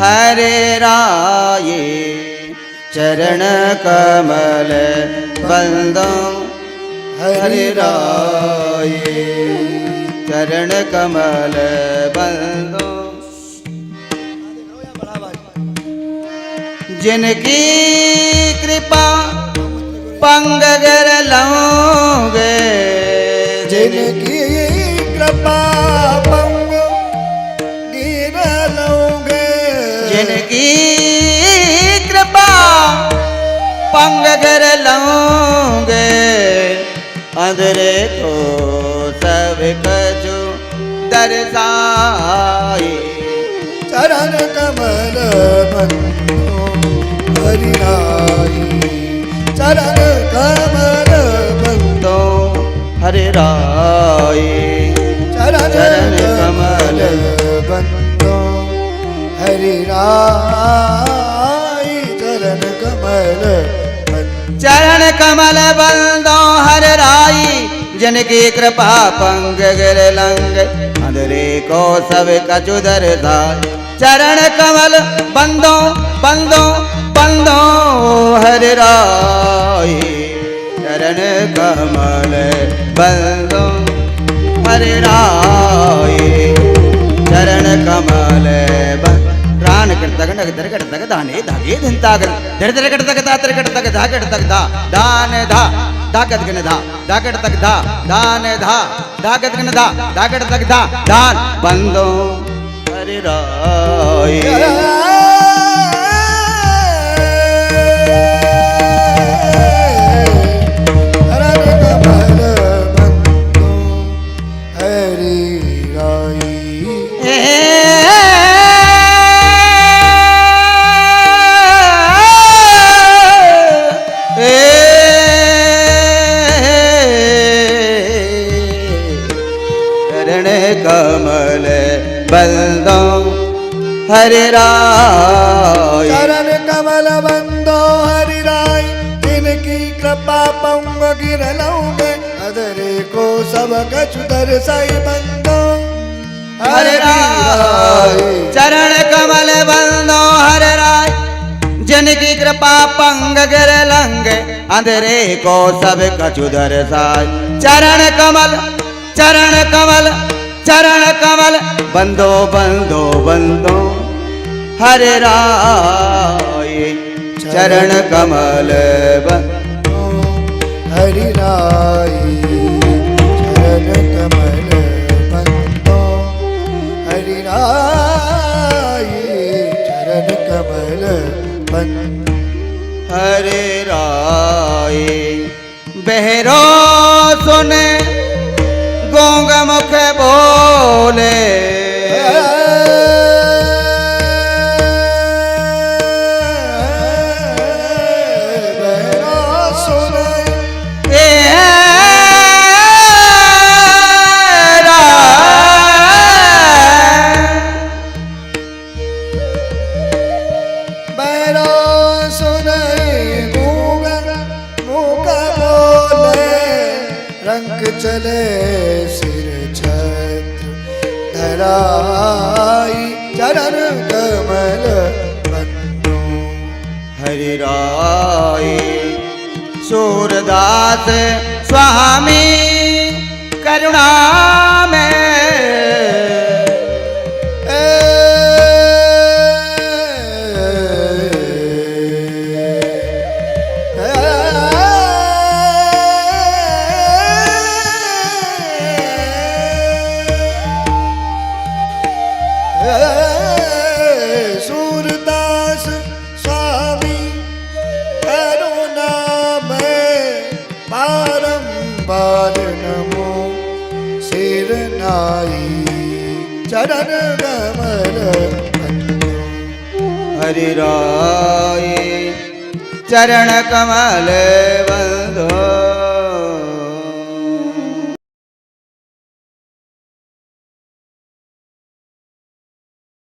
हरे राये चरण कमल बंदो हरे राये चरण कमल बंदो जिनकी कृपा पंग गिर लूंगे जिनकी कृपा पंग गिर लूंगे जिनकी कृपा पंग गिर लूंगे अंधेरे को सब कछु दर्शाए चरण कमल बंदो हरि राये चरण कमल बंदो हरे राये चरण कमल बंदो हरि राये चरण कमल बंदो चरण कमल बंदो हर राई जिनकी कृपा पंग गिर लंग अंधेरे को सब कछु दर्शाए चरण कमल बंदो बंदो बंदो हर राई चरण कमल बंदो हर राई चरण कमल प्राण करतग नगदर करतग दाने धागे धिंतागर धर धर करतग तातर करतग धा करतग धा दान धा धाकत गन धा धाकट तक धा दान धा धाकत गन धा धाकट तक धा दान बंदो हरि राय कमल बंदो हरि राय चरण कमल बंदो हरि राय जिनकी कृपा पंग गिर लूंगे अधरे को सब कछु दर्शाई बंदो हरि राय चरण कमल बंदो हरि राय जिनकी कृपा पंग गिर लंगे अंधेरे को सब कछु दर्शाय चरण कमल चरण कमल बंदो बंदो बंदो हरे राय चरण कमल बंदो हरि राय चरण कमल बंदो हरि राय चरण कमल बंदो हरे राय बहरो सुने गोंग मुख बोले चले सिर छत्र धराई चरण कमल बंदो हरि राय सूरदास स्वामी करुणा में सूरदास स्वामी करुणा में बारंबार नमो सिर नाई चरण कमल बंदो हरि राय चरण कमल बंदो